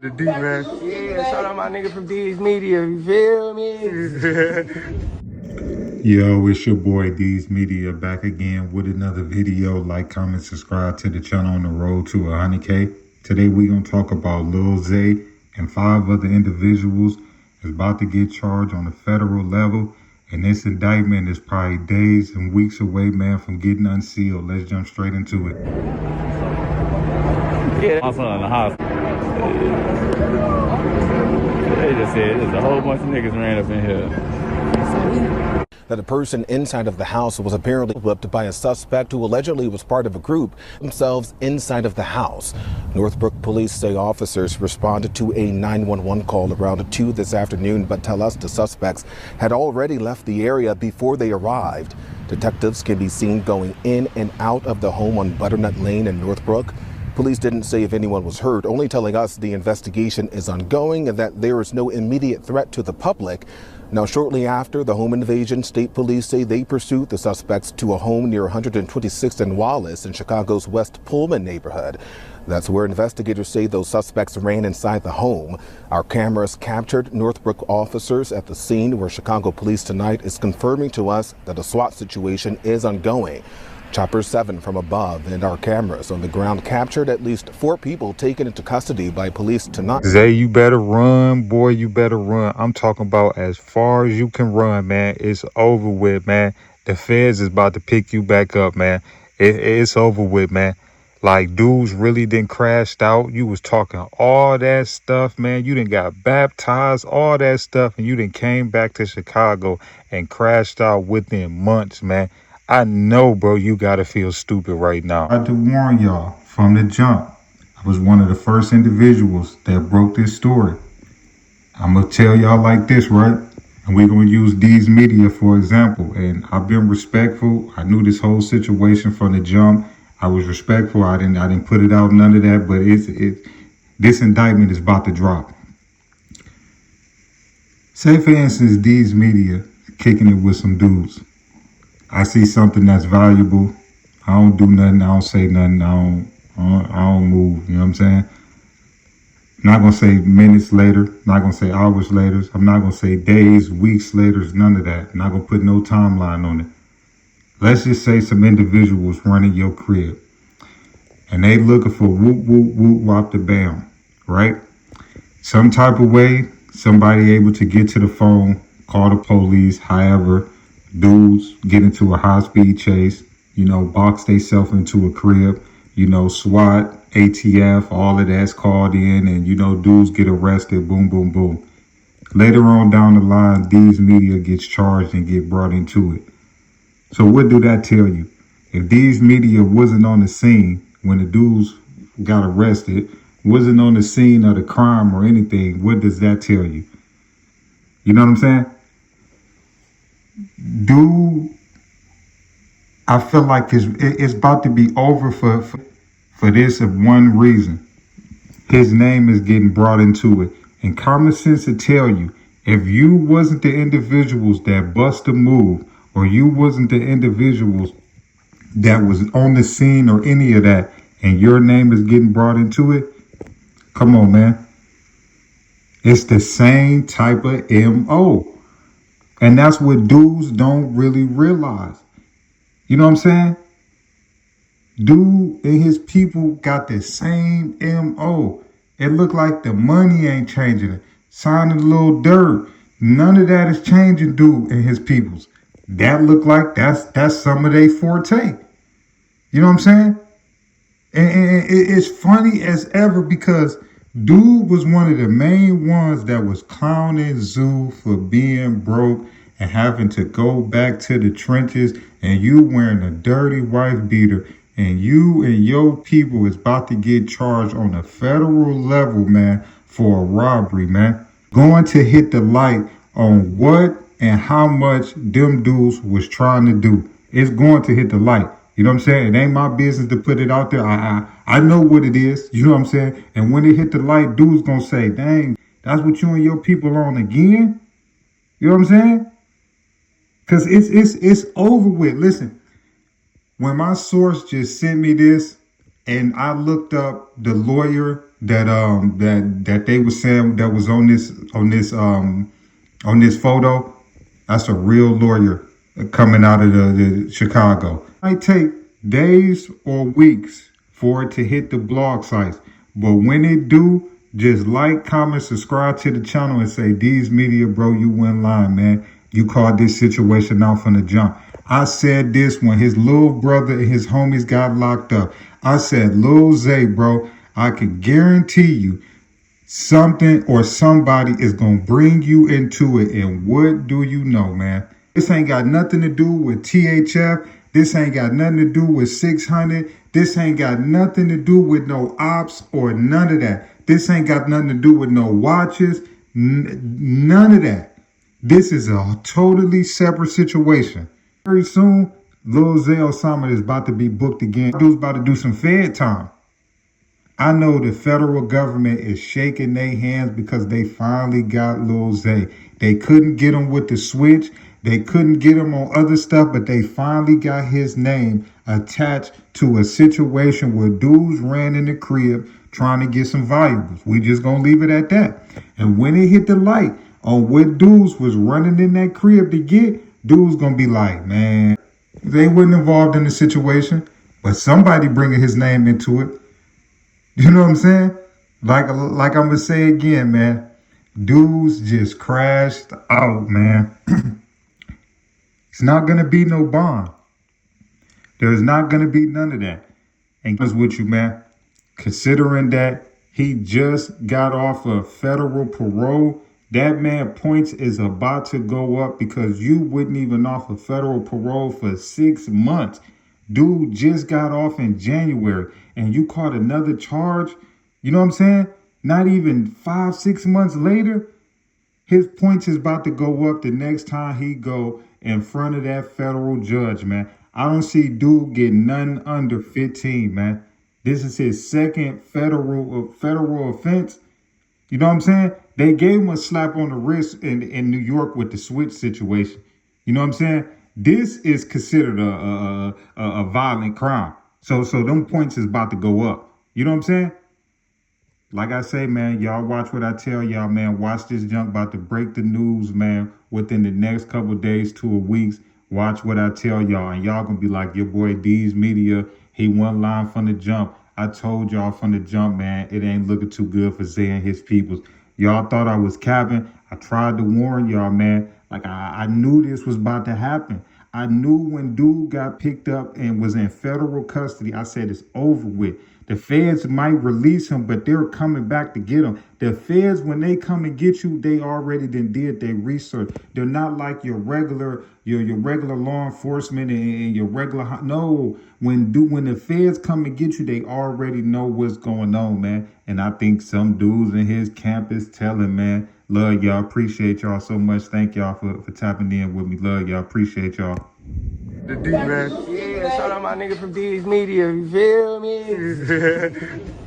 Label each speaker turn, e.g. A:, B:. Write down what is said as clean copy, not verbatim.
A: The D, man.
B: Yeah, shout out my nigga from D's Media, you feel me?
C: Yo, it's your boy D's Media back again with another video. Like, comment, subscribe to the channel on the road to 100K. Today we gonna talk about Lil Z and 5 other individuals is about to get charged on the federal level. And this indictment is probably days and weeks away, man, from getting unsealed. Let's jump straight into it.
D: Yeah, my son in the hospital. They just said there's a whole bunch of niggas ran up in here.
E: That a person inside of the house was apparently whipped by a suspect who allegedly was part of a group themselves inside of the house. Northbrook police say officers responded to a 911 call around 2 this afternoon, but tell us the suspects had already left the area before they arrived. Detectives can be seen going in and out of the home on Butternut Lane in Northbrook. Police didn't say if anyone was hurt, only telling us the investigation is ongoing and that there is no immediate threat to the public. Now, shortly after the home invasion, state police say they pursued the suspects to a home near 126th and Wallace in Chicago's West Pullman neighborhood. That's where investigators say those suspects ran inside the home. Our cameras captured Northbrook officers at the scene, where Chicago police tonight is confirming to us that a SWAT situation is ongoing. Chopper 7 from above and our cameras on the ground captured at least 4 people taken into custody by police tonight.
C: Zay, you better run, boy, you better run. I'm talking about as far as you can run, man. It's over with, man. The feds is about to pick you back up, man. It's over with, man. Like, dudes really done crashed out. You was talking all that stuff, man. You done got baptized, all that stuff, and you done came back to Chicago and crashed out within months, man. I know, bro, you gotta feel stupid right now. I had to warn y'all from the jump. I was one of the first individuals that broke this story. I'm gonna tell y'all like this, right? And we're gonna use D's Media for example. And I've been respectful. I knew this whole situation from the jump. I was respectful. I didn't put it out, none of that. But this indictment is about to drop. Say for instance, D's Media kicking it with some dudes. I see something that's valuable. I don't do nothing. I don't say nothing. I don't move. You know what I'm saying? I'm not going to say minutes later. I'm not going to say hours later. I'm not going to say days, weeks later. None of that. I'm not going to put no timeline on it. Let's just say some individuals running your crib. And they looking for whoop, whoop, whoop, whop the bam. Right? Some type of way, somebody able to get to the phone, call the police, however. Dudes get into a high-speed chase, box themselves into a crib, SWAT, ATF, all of that's called in, and, dudes get arrested, boom, boom, boom. Later on down the line, D's Media gets charged and get brought into it. So what do that tell you? If D's Media wasn't on the scene when the dudes got arrested, wasn't on the scene of the crime or anything, what does that tell you? You know what I'm saying? Dude, I feel like it's about to be over for this of one reason. His name is getting brought into it. And common sense will tell you, if you wasn't the individuals that bust a move, or you wasn't the individuals that was on the scene or any of that, and your name is getting brought into it, come on, man. It's the same type of MO. And that's what dudes don't really realize. You know what I'm saying? Dude and his people got the same MO. It look like the money ain't changing it. Signing a little dirt. None of that is changing dude and his peoples. That look like that's some of their forte. You know what I'm saying? And it's funny as ever because dude was one of the main ones that was clowning Zoo for being broke and having to go back to the trenches, and you wearing a dirty wife beater, and you and your people is about to get charged on a federal level, man, for a robbery, man. Going to hit the light on what and how much them dudes was trying to do. It's going to hit the light. You know what I'm saying? It ain't my business to put it out there. I know what it is. You know what I'm saying? And when it hit the light, dudes gonna say, dang, that's what you and your people on again? You know what I'm saying? Because it's over with. Listen, when my source just sent me this and I looked up the lawyer that they were saying that was on this photo, that's a real lawyer coming out of the Chicago. It might take days or weeks for it to hit the blog sites, but when it do, just like, comment, subscribe to the channel, and say, D's Media, bro, you went lying, man. You called this situation out from the jump. I said this when his little brother and his homies got locked up. I said, Lil Z, bro, I can guarantee you something or somebody is going to bring you into it. And what do you know, man? This ain't got nothing to do with THF. This ain't got nothing to do with 600. This ain't got nothing to do with no ops or none of that. This ain't got nothing to do with no watches. None of that. This is a totally separate situation. Very soon, Lil Z Osama is about to be booked again. Dude's about to do some Fed time. I know the federal government is shaking their hands because they finally got Lil Z. They couldn't get him with the switch. They couldn't get him on other stuff, but they finally got his name attached to a situation where dudes ran in the crib trying to get some valuables. We just gonna leave it at that. And when it hit the light on what dudes was running in that crib to get, dudes gonna be like, man, they weren't involved in the situation, but somebody bringing his name into it. You know what I'm saying? Like I'm gonna say again, man, dudes just crashed out, man. It's not gonna be no bond. There's not gonna be none of that. And what's with you, man? Considering that he just got off of federal parole, that man points is about to go up because you wouldn't even offer federal parole for 6 months. Dude just got off in January and you caught another charge. You know what I'm saying? Not even 5, 6 months later, his points is about to go up the next time he go in front of that federal judge, man. I don't see dude getting nothing under 15, man. This is his second federal offense. You know what I'm saying? They gave him a slap on the wrist in New York with the switch situation. You know what I'm saying? This is considered a violent crime. So them points is about to go up. You know what I'm saying? Like I say, man, y'all watch what I tell y'all, man. Watch this junk about to break the news, man, within the next couple of days to a weeks. Watch what I tell y'all, and y'all gonna be like, your boy D's Media, he went lying from the jump. I told y'all from the jump, man, it ain't looking too good for Zay and his peoples. Y'all thought I was capping. I tried to warn y'all, man. Like, I knew this was about to happen. I knew when dude got picked up and was in federal custody, I said it's over with. The feds might release him, but they're coming back to get him. The feds, when they come and get you, they already did their research. They're not like your regular law enforcement and your regular. No, when the feds come and get you, they already know what's going on, man. And I think some dudes in his camp is telling, man, love y'all, appreciate y'all so much. Thank y'all for tapping in with me. Love y'all, appreciate y'all.
B: The D, man. Yeah, shout out my nigga from D's Media, you feel me?